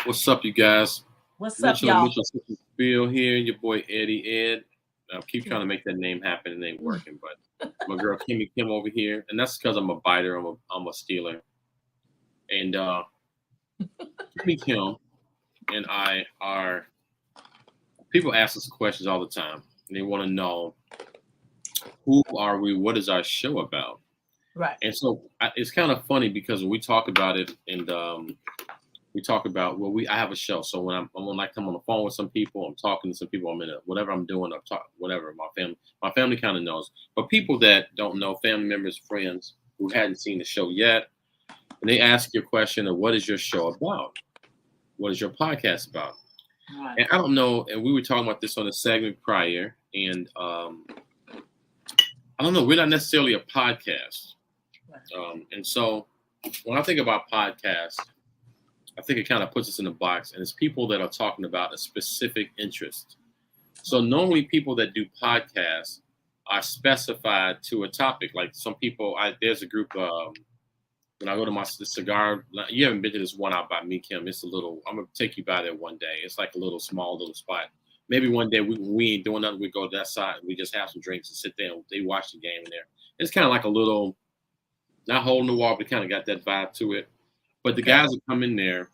What's up, you guys? What's up, Mitchell and y'all? Mitchell, Sip&Spill here. Your boy Eddie Ed. I keep trying Yeah. to make that name happen and it ain't working, but my girl Kimmi Kim over here, and that's because I'm a biter. I'm a stealer, and Kimmi Kim and I are. People ask us questions all the time, and they want to know who are we? What is our show about? Right. And so it's kind of funny because when we talk about it, and we talk about I have a show. So when I come on the phone with some people, I'm talking to some people. I'm in whatever I'm doing. I'm talk whatever. My family kind of knows, but people that don't know, family members, friends who hadn't seen the show yet, and they ask you a question of what is your show about? What is your podcast about? Right. And I don't know. And we were talking about this on a segment prior, and I don't know. We're not necessarily a podcast, Right. and so when I think about podcasts. I think it kind of puts us in a box, and it's people that are talking about a specific interest. So normally, people that do podcasts are specified to a topic. Like some people, there's a group. When I go to the cigar, you haven't been to this one out by me, Kim. It's a little. I'm gonna take you by there one day. It's like a little small little spot. Maybe one day we ain't doing nothing. We go to that side. We just have some drinks and sit there. And they watch the game in there. It's kind of like a little, not hole in the wall, but kind of got that vibe to it. But the Okay. guys that come in there,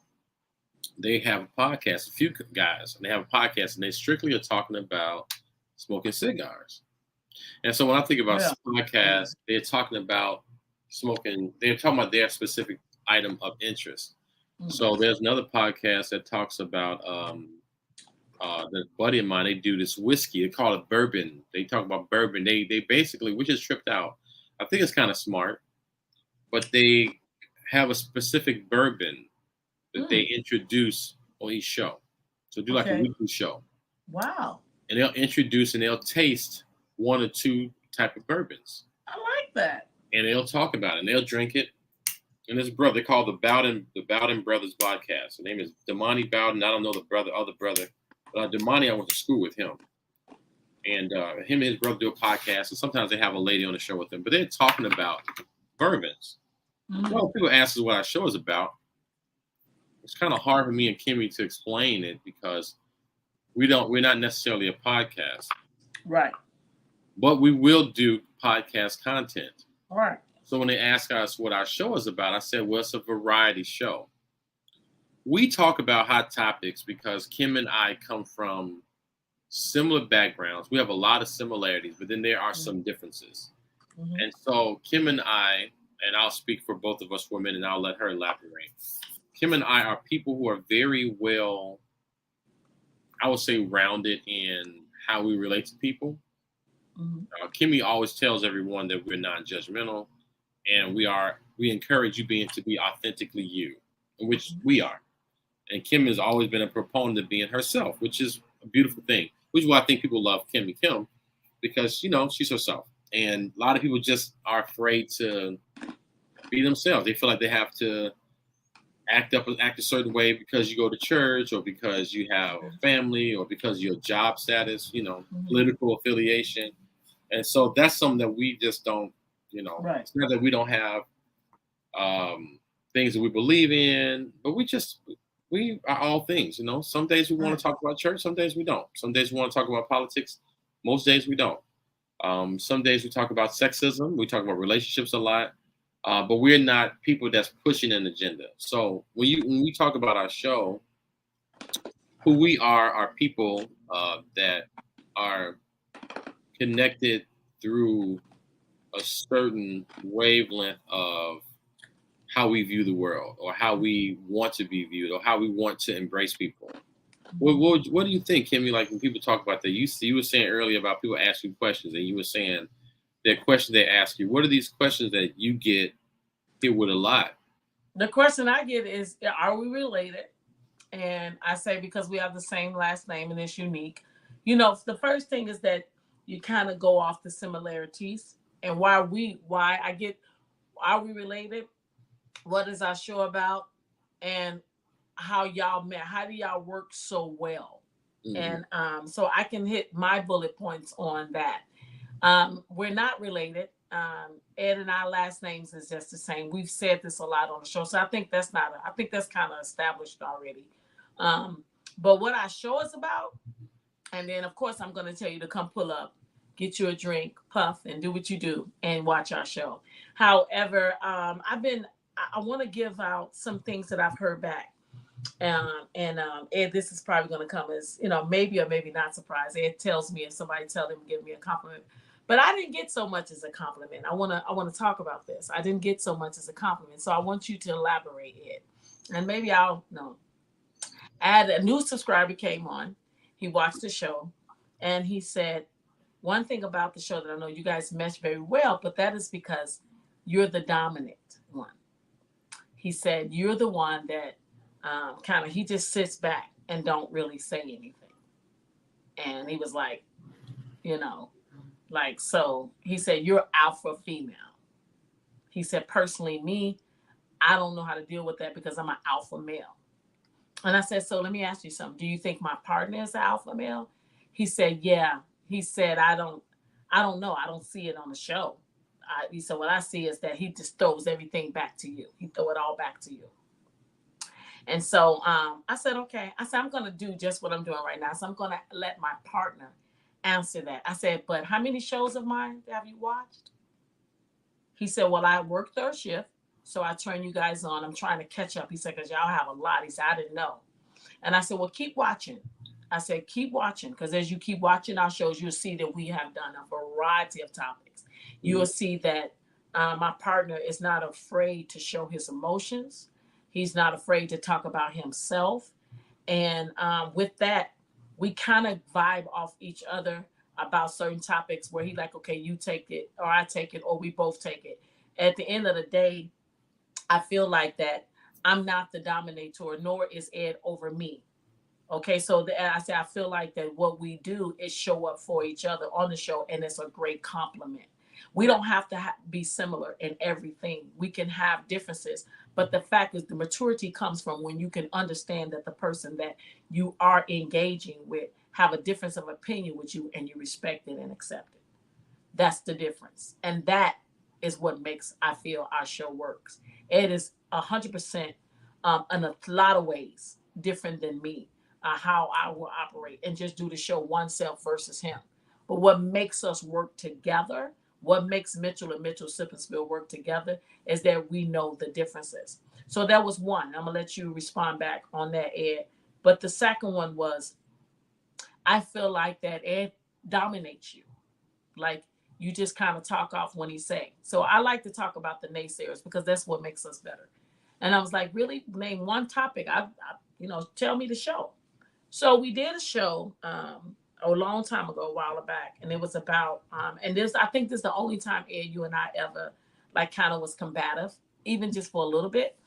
they have a podcast, a few guys, and they have a podcast, and they strictly are talking about smoking cigars. And so when I think about Yeah. podcasts, they're talking about smoking, they're talking about their specific item of interest. Mm. So there's another podcast that talks about the buddy of mine, they do this whiskey, they call it bourbon. They talk about bourbon. They basically, we just tripped out. I think it's kind of smart, but they have a specific bourbon that they introduce on each show. So do like a Okay. weekly show. Wow. And they'll introduce and they'll taste one or two type of bourbons. I like that. And they'll talk about it and they'll drink it. And this brother, they call the Bowden Brothers podcast. His name is Damani Bowden. I don't know the other brother. But Damani, I went to school with him. And him and his brother do a podcast. And sometimes they have a lady on the show with them. But they're talking about bourbons. Well, people ask us what our show is about. It's kind of hard for me and Kimmi to explain it because we're not necessarily a podcast, Right. but we will do podcast content. All right. So when they ask us what our show is about, I said, well, it's a variety show. We talk about hot topics because Kim and I come from similar backgrounds. We have a lot of similarities, but then there are some differences. Mm-hmm. And so Kim and I, and I'll speak for both of us for a minute, and I'll let her elaborate. Kim and I are people who are very well, I would say, rounded in how we relate to people. Mm-hmm. Kimmi always tells everyone that we're non-judgmental, and we encourage you to be authentically you, which we are. And Kim has always been a proponent of being herself, which is a beautiful thing. Which is why I think people love Kimmi Kim, because she's herself. And a lot of people just are afraid to be themselves. They feel like they have to act a certain way because you go to church or because you have a family or because of your job status, political affiliation. And so that's something that we just don't, Right. It's not that we don't have things that we believe in, but we are all things, Some days we want to talk about church, some days we don't. Some days we want to talk about politics, most days we don't. Some days we talk about sexism, we talk about relationships a lot. But we're not people that's pushing an agenda. So when we talk about our show, who we are people that are connected through a certain wavelength of how we view the world, or how we want to be viewed, or how we want to embrace people. What do you think, Kimmi? Like when people talk about that, you were saying earlier about people asking questions, and you were saying that question they ask you. What are these questions that you get hit with a lot? The question I get is, are we related? And I say, because we have the same last name and it's unique. The first thing is that you kind of go off the similarities and are we related? What is our show about? And how y'all met? How do y'all work so well? Mm-hmm. And so I can hit my bullet points on that. We're not related. Ed and our last names is just the same. We've said this a lot on the show, so I think that's kind of established already. Um, but what our show is about, and then of course I'm going to tell you to come pull up, get you a drink, puff, and do what you do, and watch our show. However, I want to give out some things that I've heard back. Ed, this is probably going to come as, maybe or maybe not surprise. Ed tells me if somebody tell him give me a compliment, but I didn't get so much as a compliment. I want to talk about this. I didn't get so much as a compliment, so I want you to elaborate, Ed, and maybe I'll no. Add a new subscriber came on. He watched the show, and he said one thing about the show that I know you guys mesh very well, but that is because you're the dominant one. He said you're the one that kind of he just sits back and don't really say anything. And he was like, you know, like so. He said you're alpha female. He said personally, me, I don't know how to deal with that because I'm an alpha male. And I said, so let me ask you something. Do you think my partner is an alpha male? He said, yeah. He said, I don't know. I don't see it on the show. He said, what I see is that he just throws everything back to you. He throw it all back to you. And so I said, okay. I said, I'm going to do just what I'm doing right now. So I'm going to let my partner answer that. I said, but how many shows of mine have you watched? He said, well, I work third shift. So I turn you guys on. I'm trying to catch up. He said, because y'all have a lot. He said, I didn't know. And I said, well, keep watching. I said, keep watching, because as you keep watching our shows, you'll see that we have done a variety of topics. You'll see that my partner is not afraid to show his emotions. He's not afraid to talk about himself. And with that, we kind of vibe off each other about certain topics where he like, okay, you take it, or I take it, or we both take it. At the end of the day, I feel like that I'm not the dominator, nor is Ed over me. Okay, so I say I feel like that what we do is show up for each other on the show, and it's a great compliment. We don't have to be similar in everything. We can have differences, but the fact is, the maturity comes from when you can understand that the person that you are engaging with have a difference of opinion with you, and you respect it and accept it. That's the difference, and that is what makes I feel our show works. It is 100% in a lot of ways different than me, how I will operate and just do the show oneself versus him. But what makes us work together, what makes Mitchell and Mitchell Sip and Spill work together, is that we know the differences. So that was one. I'm gonna let you respond back on that, Ed. But the second one was, I feel like that Ed dominates you. Like, you just kind of talk off when he say. So I like to talk about the naysayers because that's what makes us better. And I was like, really, name one topic. Tell me the show. So we did a show a long time ago, a while back, and it was about and this I think this is the only time Ed, you and I ever like kind of was combative, even just for a little bit,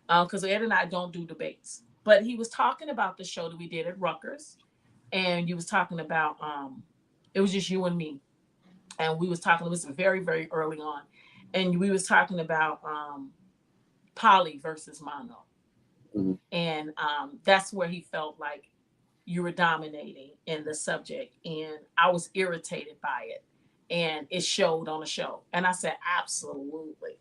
because Ed and I don't do debates. But he was talking about the show that we did at Rutgers, and you was talking about it was just you and me, and we was talking. It was very very early on, and we was talking about poly versus mono, and that's where he felt like you were dominating in the subject, and I was irritated by it, and it showed on the show. And I said, absolutely.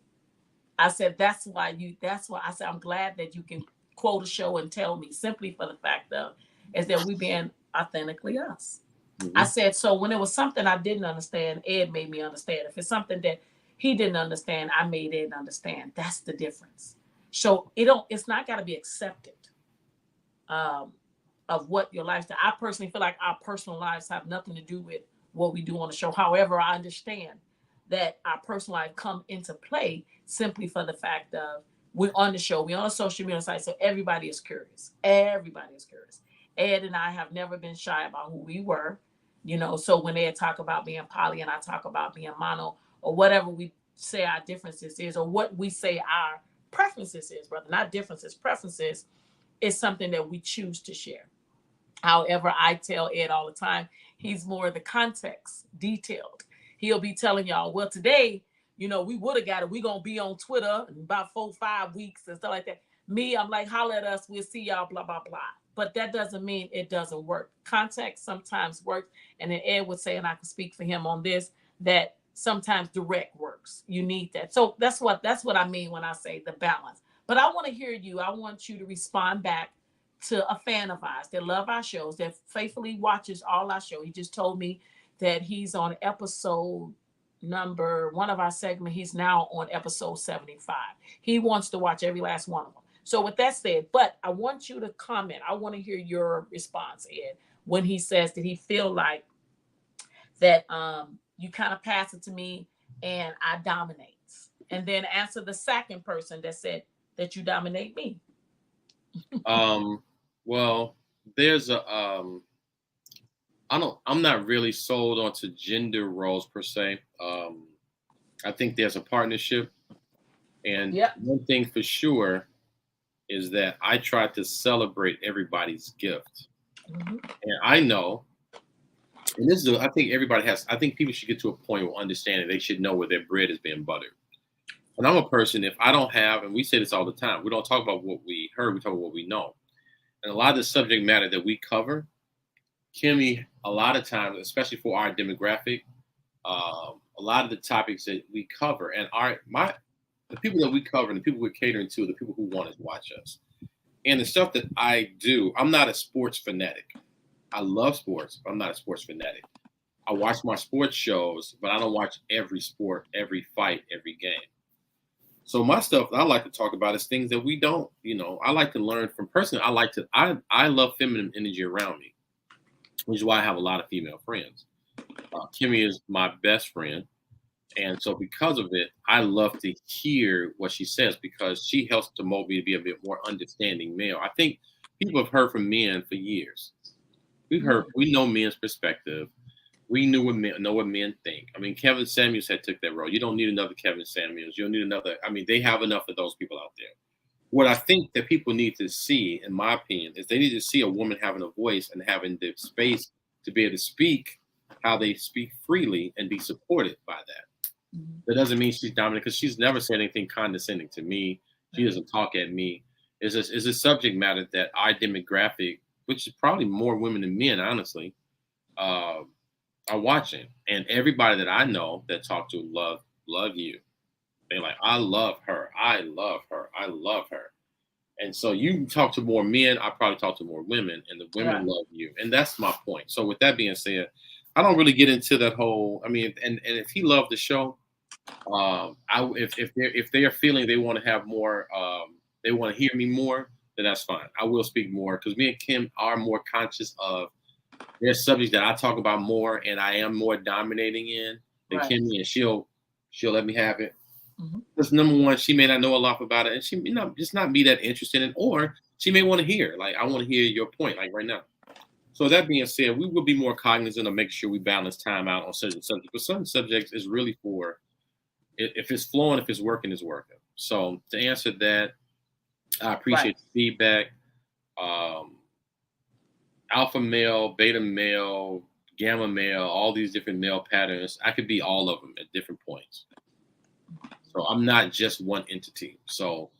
I said, that's why I said, I'm glad that you can quote a show and tell me, simply for the fact of is that we being authentically us. I said, so when it was something I didn't understand, Ed made me understand. If it's something that he didn't understand, I made Ed understand. That's the difference. So it's not got to be accepted. Um, of what your lifestyle. I personally feel like our personal lives have nothing to do with what we do on the show. However, I understand that our personal life come into play simply for the fact of we're on the show, we're on a social media site, so everybody is curious. Everybody is curious. Ed and I have never been shy about who we were, so when Ed talk about being poly and I talk about being mono, or whatever we say our differences is, or what we say our preferences is, brother, not differences, preferences, is something that we choose to share. However, I tell Ed all the time, he's more the context, detailed. He'll be telling y'all, well, today, we would have got it. We're going to be on Twitter in about 4-5 weeks and stuff like that. Me, I'm like, holler at us. We'll see y'all, blah, blah, blah. But that doesn't mean it doesn't work. Context sometimes works. And then Ed would say, and I can speak for him on this, that sometimes direct works. You need that. So that's what I mean when I say the balance. But I want to hear you. I want you to respond back to a fan of ours that love our shows, that faithfully watches all our show. He just told me that he's on episode number one of our segment. He's now on episode 75. He wants to watch every last one of them. So with that said, but I want you to comment. I want to hear your response, Ed, when he says that he feel like that you kind of pass it to me and I dominate. And then answer the second person that said that you dominate me. Well, there's a I'm not really sold onto gender roles per se. I think there's a partnership, and one thing for sure is that I try to celebrate everybody's gift. And I know, and this is, I think everybody has, I think people should get to a point of understanding they should know where their bread is being buttered. And I'm a person, if I don't have, and we say this all the time, we don't talk about what we heard, we talk about what we know. And a lot of the subject matter that we cover, Kimmi, a lot of times, especially for our demographic, a lot of the topics that we cover and the people that we cover and the people we're catering to, the people who want to watch us. And the stuff that I do, I'm not a sports fanatic. I love sports, but I'm not a sports fanatic. I watch my sports shows, but I don't watch every sport, every fight, every game. So my stuff I like to talk about is things that we don't, I like to learn from personally. I love feminine energy around me, which is why I have a lot of female friends. Kimmi is my best friend. And so because of it, I love to hear what she says because she helps to mold me to be a bit more understanding male. I think people have heard from men for years. We know men's perspective. We know what men think. I mean, Kevin Samuels had took that role. You don't need another Kevin Samuels. You don't need another. I mean, they have enough of those people out there. What I think that people need to see, in my opinion, is they need to see a woman having a voice and having the space to be able to speak how they speak freely and be supported by that. That doesn't mean she's dominant because she's never said anything condescending to me. She doesn't talk at me. It's a subject matter that our demographic, which is probably more women than men, honestly, are watching. And everybody that I know that talk to love you. They're like, I love her. I love her. I love her. And so you talk to more men, I probably talk to more women, and the women love you. And that's my point. So with that being said, I don't really get into that whole. I mean, and if he loved the show, if they are feeling they want to have more, they want to hear me more, then that's fine. I will speak more because me and Kim are more conscious of there's subjects that I talk about more, and I am more dominating in than Kimmi, and she'll let me have it. Because number one, she may not know a lot about it, and she may not just not be that interested in, or she may want to hear, like, I want to hear your point, like right now. So that being said, we will be more cognizant of making sure we balance time out on certain subjects. But some subjects is really for if it's flowing, if it's working, it's working. So to answer that, I appreciate the feedback. Alpha male, beta male, gamma male, all these different male patterns. I could be all of them at different points. So I'm not just one entity. So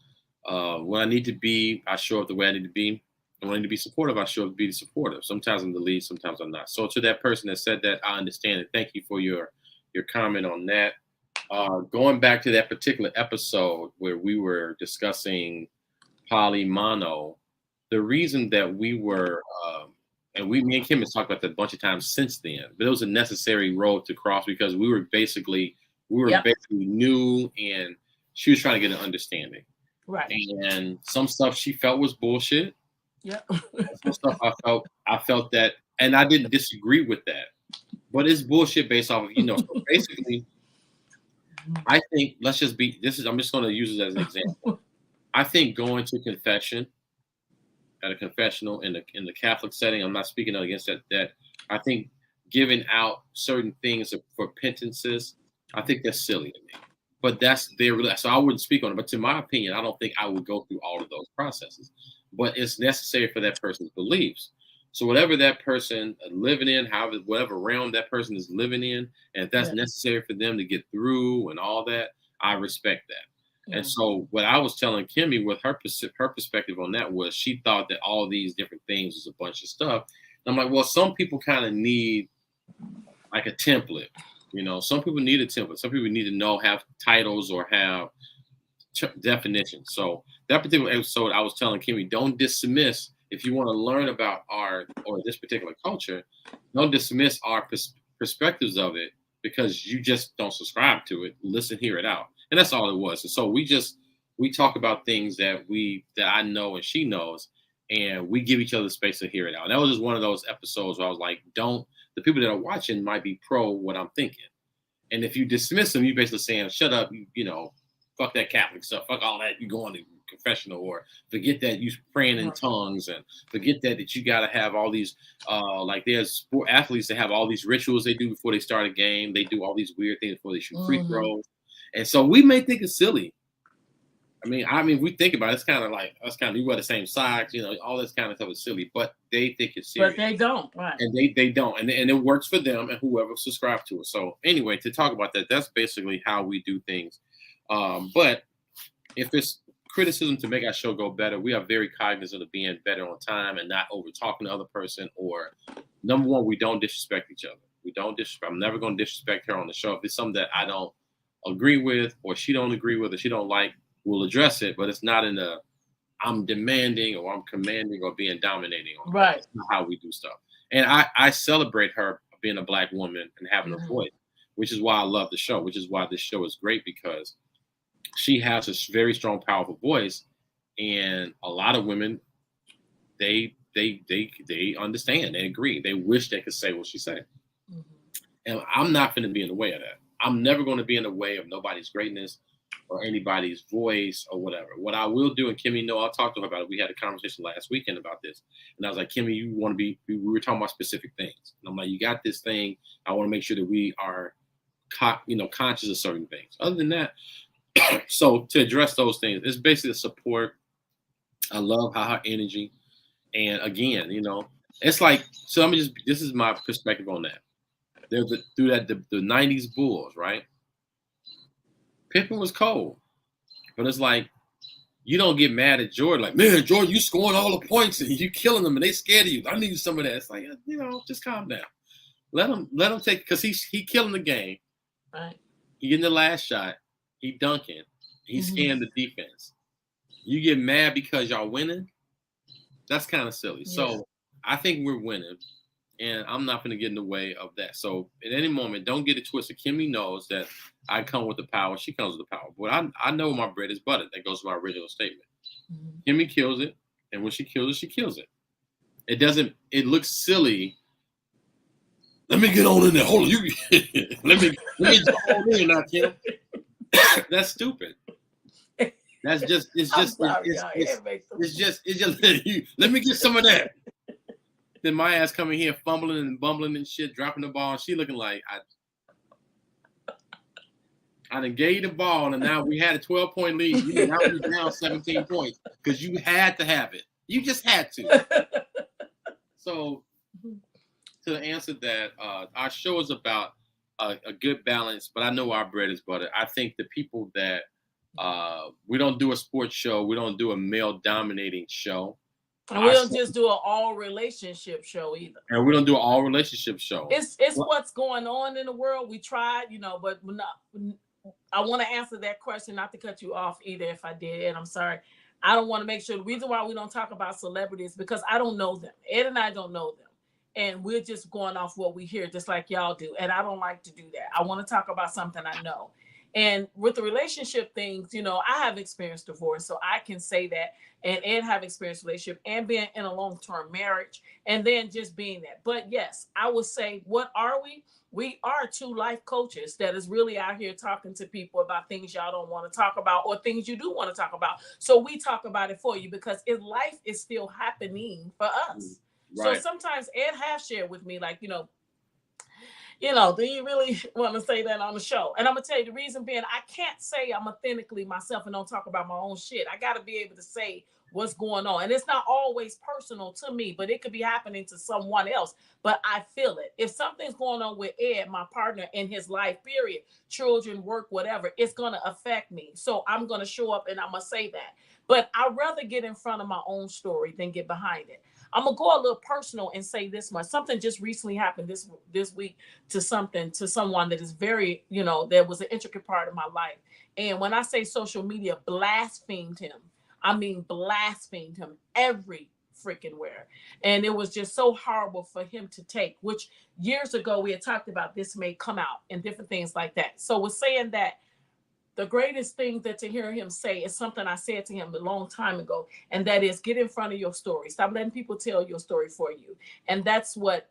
when I need to be, I show up the way I need to be. And when I need to be supportive, I show up to be supportive. Sometimes I'm the lead, sometimes I'm not. So to that person that said that, I understand it. Thank you for your comment on that. Going back to that particular episode where we were discussing polymono, the reason that we were, me and Kim has talked about that a bunch of times since then, but it was a necessary road to cross because we were basically new and she was trying to get an understanding. Right. And some stuff she felt was bullshit. Yeah. Some stuff I felt that, and I didn't disagree with that, but it's bullshit based off of, so basically, I think I'm just going to use it as an example. I think going to confession at a confessional in the Catholic setting, I'm not speaking against that I think giving out certain things for penances, I think that's silly to me. But that's so I wouldn't speak on it. But to my opinion, I don't think I would go through all of those processes. But it's necessary for that person's beliefs. So whatever that person living in, whatever realm that person is living in, and if that's necessary for them to get through and all that, I respect that. And so what I was telling Kimmi with her perspective on that was she thought that all these different things was a bunch of stuff. And I'm like, well, some people kind of need like a template. Some people need a template. Some people need to have titles or have definitions. So that particular episode, I was telling Kimmi, don't dismiss if you want to learn about art or this particular culture, don't dismiss our perspectives of it because you just don't subscribe to it. Listen, hear it out, and that's all it was. And so we talk about things that I know and she knows, and we give each other space to hear it out. And that was just one of those episodes where I was like, don't the people that are watching might be pro what I'm thinking, and if you dismiss them, you're basically saying, shut up, you know, fuck that Catholic stuff, fuck all that, you going to confessional, or forget that you praying in tongues, and forget that you got to have all these like there's sport athletes that have all these rituals they do before they start a game. They do all these weird things before they shoot free throws, and so we may think it's silly. I mean, if we think about it, it's kind of like us, kind of, we wear the same socks, you know, all this kind of stuff is silly, but they think it's serious. But they don't, right? And they don't, and it works for them and whoever subscribed to it. So anyway, to talk about that, that's basically how we do things. But if it's criticism to make our show go better, we are very cognizant of being better on time and not over talking the other person. Or number one, we don't disrespect each other. We don't disrespect. I'm never going to disrespect her on the show. If it's something that I don't agree with, or she don't agree with, or she don't like, we'll address it. But it's not in the I'm demanding or I'm commanding or being dominating on. Right. That's not how we do stuff. And I celebrate her being a Black woman and having a voice, which is why I love the show, which is why this show is great, because she has a very strong, powerful voice, and a lot of women, they understand, they agree, they wish they could say what she said. And I'm not going to be in the way of that. I'm never going to be in the way of nobody's greatness or anybody's voice or whatever. What I will do, and Kimmi, I'll talk to her about it. We had a conversation last weekend about this, and I was like, Kimmi, you want to be? We were talking about specific things, and I'm like, you got this thing. I want to make sure that we are, conscious of certain things. Other than that. So to address those things, it's basically the support. I love her energy, and again, it's like, so this is my perspective on that. There's the 90s Bulls, right? Pippen was cold, but it's like, you don't get mad at Jordan, like, man, Jordan, you scoring all the points and you killing them and they scared of you. I need some of that. It's like, just calm down. Let him take, because he killing the game. Right. He getting the last shot. He dunking. He's scaring the defense. You get mad because y'all winning? That's kind of silly. Yeah. So I think we're winning, and I'm not going to get in the way of that. So at any moment, don't get it twisted. Kimmi knows that I come with the power. She comes with the power. But I know my bread is buttered. That goes to my original statement. Kimmi kills it, and when she kills it, she kills it. It looks silly. Let me get on in there. Hold on. Let me get on in now, Kim. That's stupid. That's just it's just let me get some of that. Then my ass coming here fumbling and bumbling and shit, dropping the ball, and she looking like I done gave you the ball, and now we had a 12-point lead. Now we're down 17 points because you had to have it. You just had to. So to answer that, our show is about a good balance, but I know our bread is butter. I think the people that we don't do a sports show, we don't do a male dominating show, and we don't just do an all relationship show either. And we don't do an all relationship show. It's what's going on in the world. We tried, but we're not. I want to answer that question, not to cut you off either. If I did, and I'm sorry, I don't want to make sure. The reason why we don't talk about celebrities because I don't know them. Ed and I don't know them. And we're just going off what we hear, just like y'all do. And I don't like to do that. I want to talk about something I know. And with the relationship things, I have experienced divorce, so I can say that. And Ed have experienced relationship and being in a long-term marriage, and then just being that. But yes, I would say, what are we? We are two life coaches that is really out here talking to people about things y'all don't want to talk about or things you do want to talk about. So we talk about it for you because life is still happening for us. Right. So sometimes Ed has shared with me, like, do you really want to say that on the show? And I'm going to tell you the reason being, I can't say I'm authentically myself and don't talk about my own shit. I got to be able to say what's going on. And it's not always personal to me, but it could be happening to someone else. But I feel it. If something's going on with Ed, my partner, in his life, period, children, work, whatever, it's going to affect me. So I'm going to show up and I'm going to say that. But I'd rather get in front of my own story than get behind it. I'm going to go a little personal and say this much. Something just recently happened this week to someone that is very, that was an intricate part of my life. And when I say social media blasphemed him, I mean blasphemed him every freaking where. And it was just so horrible for him to take, which years ago we had talked about this may come out and different things like that. So we're saying that the greatest thing that to hear him say is something I said to him a long time ago, and that is get in front of your story. Stop letting people tell your story for you. And that's what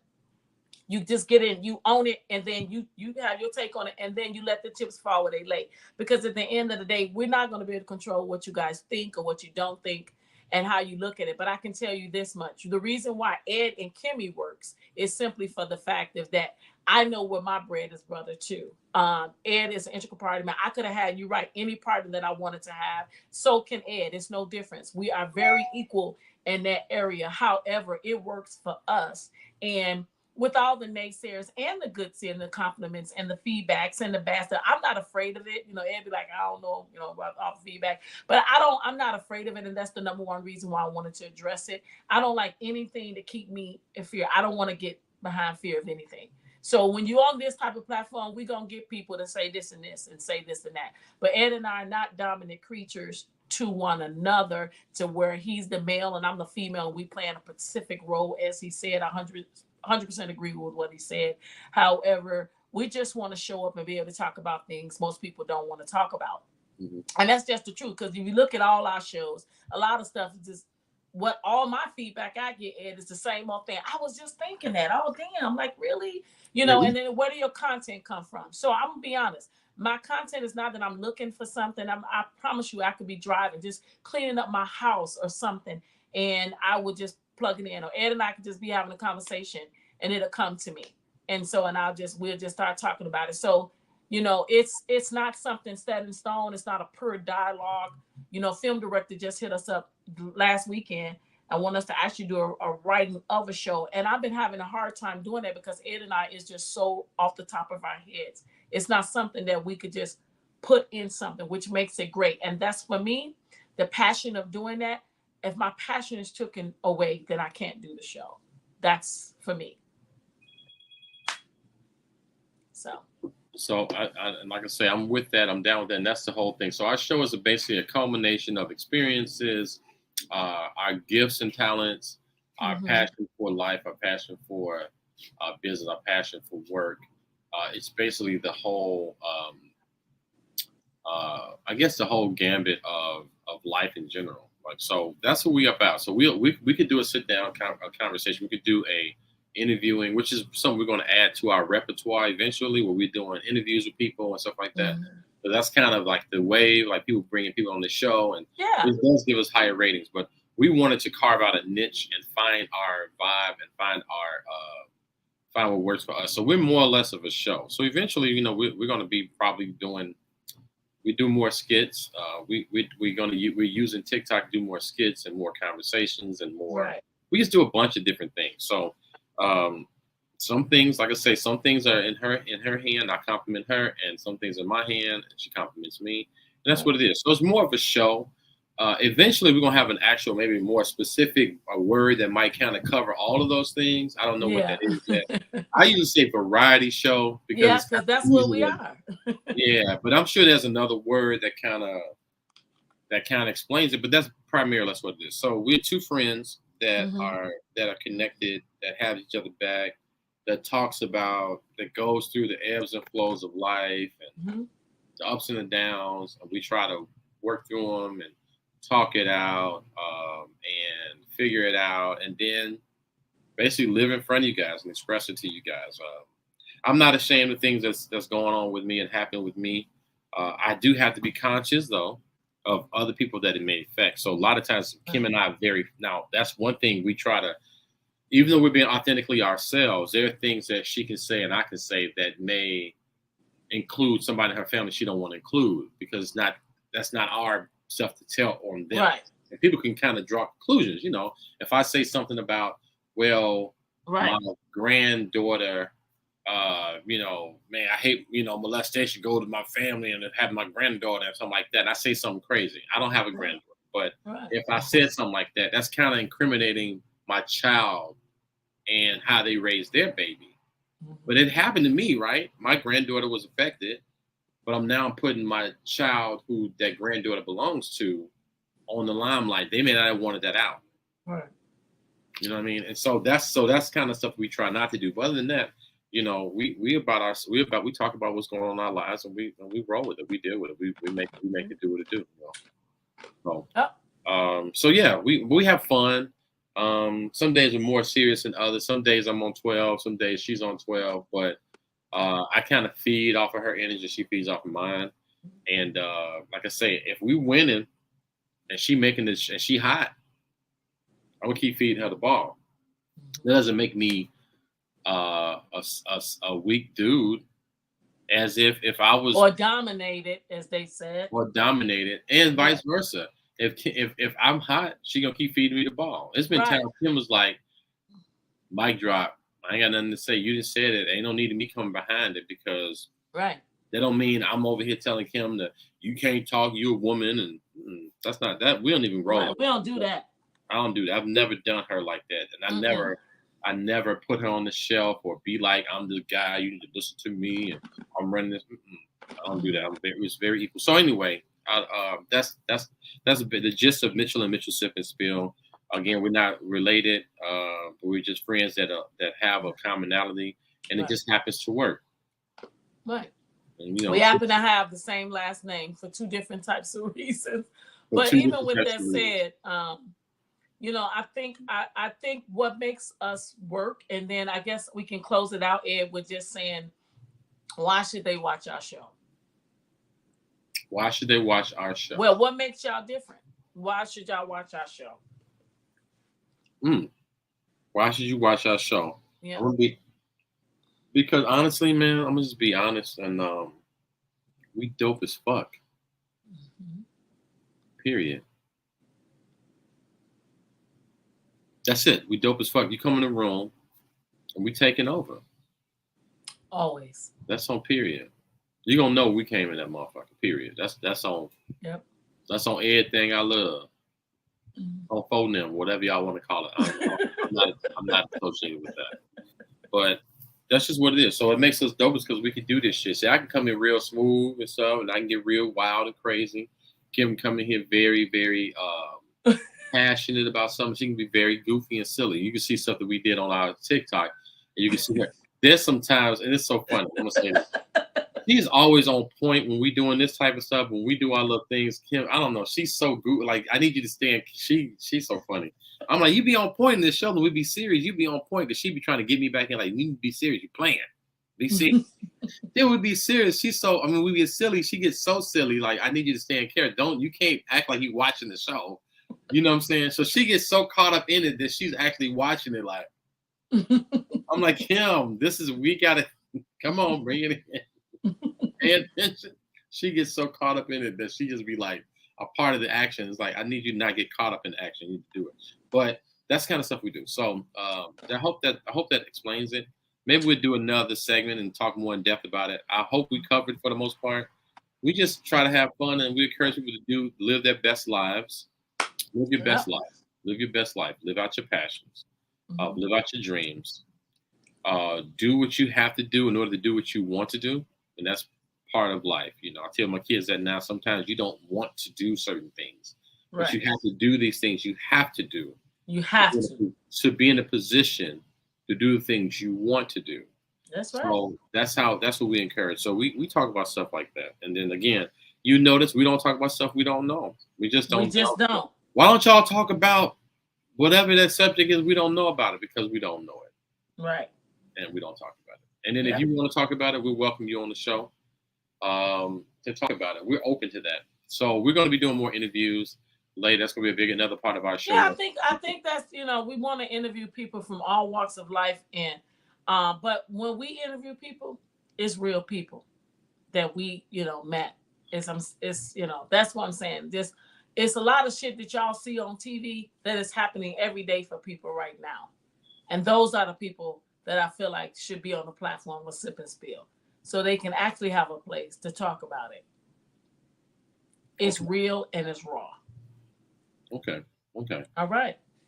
you just get in, you own it, and then you have your take on it, and then you let the chips fall where they lay. Because at the end of the day, we're not going to be able to control what you guys think or what you don't think and how you look at it. But I can tell you this much. The reason why Ed and Kimmi works is simply for the fact of that I know where my bread is brother too. Ed is an integral part of me. I could have had you write any partner that I wanted to have. So can Ed. It's no difference. We are very equal in that area. However, it works for us. And with all the naysayers and the good and the compliments and the feedbacks and the bad stuff, I'm not afraid of it. Ed be like, I don't know, about all the feedback, but I'm not afraid of it. And that's the number one reason why I wanted to address it. I don't like anything to keep me in fear. I don't want to get behind fear of anything. So when you're on this type of platform, we're going to get people to say this and this and say this and that. But Ed and I are not dominant creatures to one another to where he's the male and I'm the female. And we play in a specific role, as he said, 100% agree with what he said. However, we just want to show up and be able to talk about things most people don't want to talk about. Mm-hmm. And that's just the truth. Because if you look at all our shows, a lot of stuff is just what all my feedback I get, Ed, is the same old thing. I was just thinking that. Oh, damn. Like, really? And then where do your content come from? So I'm going to be honest. My content is not that I'm looking for something. I promise you I could be driving, just cleaning up my house or something. And I would just plug it in. Or Ed and I could just be having a conversation and it'll come to me. And so, and we'll just start talking about it. So, it's not something set in stone. It's not a pure dialogue. Film director just hit us up last weekend. I want us to actually do a writing of a show. And I've been having a hard time doing that because Ed and I is just so off the top of our heads. It's not something that we could just put in something, which makes it great. And that's for me, the passion of doing that. If my passion is taken away, then I can't do the show. That's for me. So I like I say, I'm with that. I'm down with that. And that's the whole thing. So our show is basically a culmination of experiences, our gifts and talents, our passion for life, our passion for business, our passion for work. It's basically the whole, I guess, the whole gambit of life in general. So that's what we are about. So we could do a sit down conversation. We could do a interviewing, which is something we're going to add to our repertoire eventually, where we're doing interviews with people and stuff like that. So that's kind of like the way, like people bringing people on the show, and it does give us higher ratings. But we wanted to carve out a niche and find our vibe and find what works for us. So we're more or less of a show. So eventually, we're going to be probably we do more skits. We're using TikTok to do more skits and more conversations and more. Right. We just do a bunch of different things. So some things, like I say, some things are in her hand. I compliment her, and some things in my hand, and she compliments me. And that's what it is. So it's more of a show. Eventually, we're gonna have an actual, maybe more specific word that might kind of cover all of those things. I don't know what that is yet. I usually say variety show because that's what we are. But I'm sure there's another word that kind of explains it. But that's primarily what it is. So we're two friends that are connected, that have each other back, that goes through the ebbs and flows of life and the ups and the downs. And we try to work through them and talk it out and figure it out, and then basically live in front of you guys and express it to you guys. I'm not ashamed of things that's going on with me and happening with me. I do have to be conscious, though, of other people that it may affect. So a lot of times, Kim and I that's one thing we try to, even though we're being authentically ourselves, there are things that she can say and I can say that may include somebody in her family she don't want to include, because that's not our stuff to tell on them. Right. And people can kind of draw conclusions. If I say something about, my granddaughter, man, I hate, molestation, go to my family and have my granddaughter and something like that. And I say something crazy. I don't have a granddaughter, but if I said something like that, that's kind of incriminating my child and how they raise their baby. But it happened to me, right? My granddaughter was affected, but I'm putting my child, who that granddaughter belongs to, on the limelight. They may not have wanted that out. Right. You know what I mean? And so that's kind of stuff we try not to do. But other than that, you know, we talk about what's going on in our lives, and we roll with it. We deal with it. We make it do what it do. You know? So yeah, we have fun. Some days are more serious than others. Some days I'm on 12. Some days she's on 12. But I kind of feed off of her energy. She feeds off of mine. And like I say, if we winning and she making this and she hot, I'm gonna keep feeding her the ball. That doesn't make me a weak dude. As if I was or dominated, as they said, or dominated, and vice versa. If I'm hot, she gonna keep feeding me the ball. It's been times Kim was like, mic drop. I ain't got nothing to say. You just said it. Ain't no need of me coming behind it because that don't mean I'm over here telling Kim that you can't talk. You're a woman, and that's not that. We don't even roll. Right. We don't do that. I don't do that. I've never done her like that, and I never put her on the shelf or be like, I'm the guy. You need to listen to me, and I'm running this. I don't do that. It's very equal. So anyway, that's a bit the gist of Mitchell and Mitchell Sip and Spill. Again, we're not related, but we're just friends that have a commonality, and it just happens to work. Right. And, you know, we happen to have the same last name for two different types of reasons. But even with that said, you know, I think what makes us work, and then I guess we can close it out, Ed, with just saying, why should they watch our show? Why should they watch our show? Well, what makes y'all different? Why should y'all watch our show? Why should you watch our show? Yeah. Because honestly, man, I'm gonna just be honest, and we dope as fuck. Period. That's it. We dope as fuck. You come in the room, and we taking over. Always. That's on period. You gonna know we came in that motherfucker. Period. That's on. Yep. That's on everything I love. On phone them, whatever y'all want to call it. I'm not associated with that. But that's just what it is. So it makes us dope because we can do this shit. See, I can come in real smooth and stuff, and I can get real wild and crazy. Kim come in here very, very passionate about something. She can be very goofy and silly. You can see stuff that we did on our TikTok, and you can see her. There's some times, and it's so funny. I'm gonna say this. She's always on point when we doing this type of stuff. When we do our little things, Kim, I don't know. She's so good. Like, I need you to stand. She's so funny. I'm like, you be on point in this show, and we be serious. You be on point because she be trying to get me back in. Like, you need to be serious. You playing. Be serious. Then we be serious. She's so. I mean, we be silly. She gets so silly. Like, I need you to stay in care. You can't act like you watching the show. You know what I'm saying? So she gets so caught up in it that she's actually watching it. Like, I'm like, Kim, we gotta come on, bring it in. Pay attention. She gets so caught up in it that she just be like a part of the action. It's like, I need you to not get caught up in the action. You need to do it. But that's kind of stuff we do. So I hope that explains it. Maybe we'll do another segment and talk more in depth about it. I hope we covered for the most part. We just try to have fun, and we encourage people to live their best lives. Live your best life. Live your best life. Live out your passions. Live out your dreams. Do what you have to do in order to do what you want to do. And that's part of life. You know, I tell my kids that now. Sometimes you don't want to do certain things, but you have to do these things. You have to do. You have to be in a position to do the things you want to do. That's right. So that's what we encourage. So we talk about stuff like that. And then again, you notice we don't talk about stuff we don't know. We just don't. Why don't y'all talk about whatever that subject is? We don't know about it because we don't know it. Right. And we don't talk about it. And then if you want to talk about it, we welcome you on the show to talk about it. We're open to that. So we're going to be doing more interviews later. That's going to be another part of our show. Yeah, I think that's, we want to interview people from all walks of life. And but when we interview people, it's real people that we, met. It's that's what I'm saying. It's a lot of shit that y'all see on TV that is happening every day for people right now. And those are the people that I feel like should be on the platform with Sip and Spill, so they can actually have a place to talk about it. It's real and it's raw. Okay.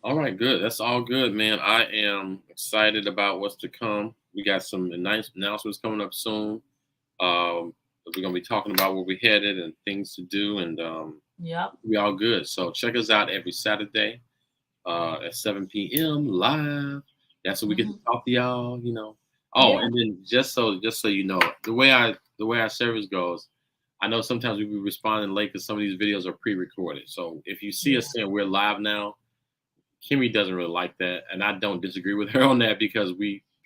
All right, good. That's all good, man. I am excited about what's to come. We got some nice announcements coming up soon. We're going to be talking about where we're headed and things to do, and we all good. So check us out every Saturday. at 7 p.m. live. That's when we get to talk to y'all. Oh, Yeah. and then just so you know, the way our service goes, I know sometimes we be responding late because some of these videos are pre-recorded. So if you see us saying we're live now, Kimmi doesn't really like that, and I don't disagree with her on that because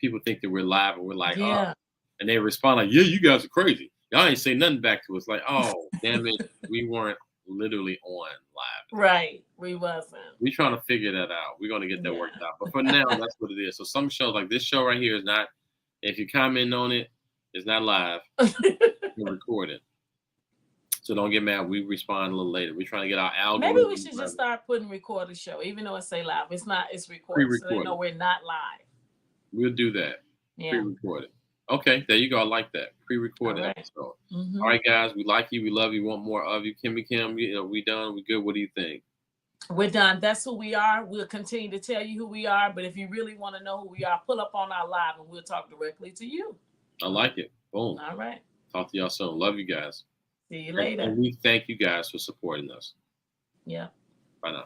people think that we're live and we're like, oh, and they respond like, yeah, you guys are crazy. Y'all ain't say nothing back to us. Like, oh, damn it, we weren't literally on live. Right, we wasn't. We're trying to figure that out. We're gonna get that worked out. But for now, that's what it is. So some shows like this show right here is not. If you comment on it, it's not live. We're recorded. So don't get mad. We respond a little later. We're trying to get our algorithm. Maybe we should just start putting recorded show, even though it say live. It's not. It's recorded, so they know we're not live. We'll do that. Yeah. Pre-recorded. Okay, there you go. I like that. Pre-recorded episode. Mm-hmm. All right, guys. We like you. We love you. We want more of you. Kimmi Kim, we done. We good. What do you think? We're done. That's who we are. We'll continue to tell you who we are. But if you really want to know who we are, pull up on our live and we'll talk directly to you. I like it. Boom. All right. Talk to y'all soon. Love you guys. See you later. And we thank you guys for supporting us. Yeah. Bye now.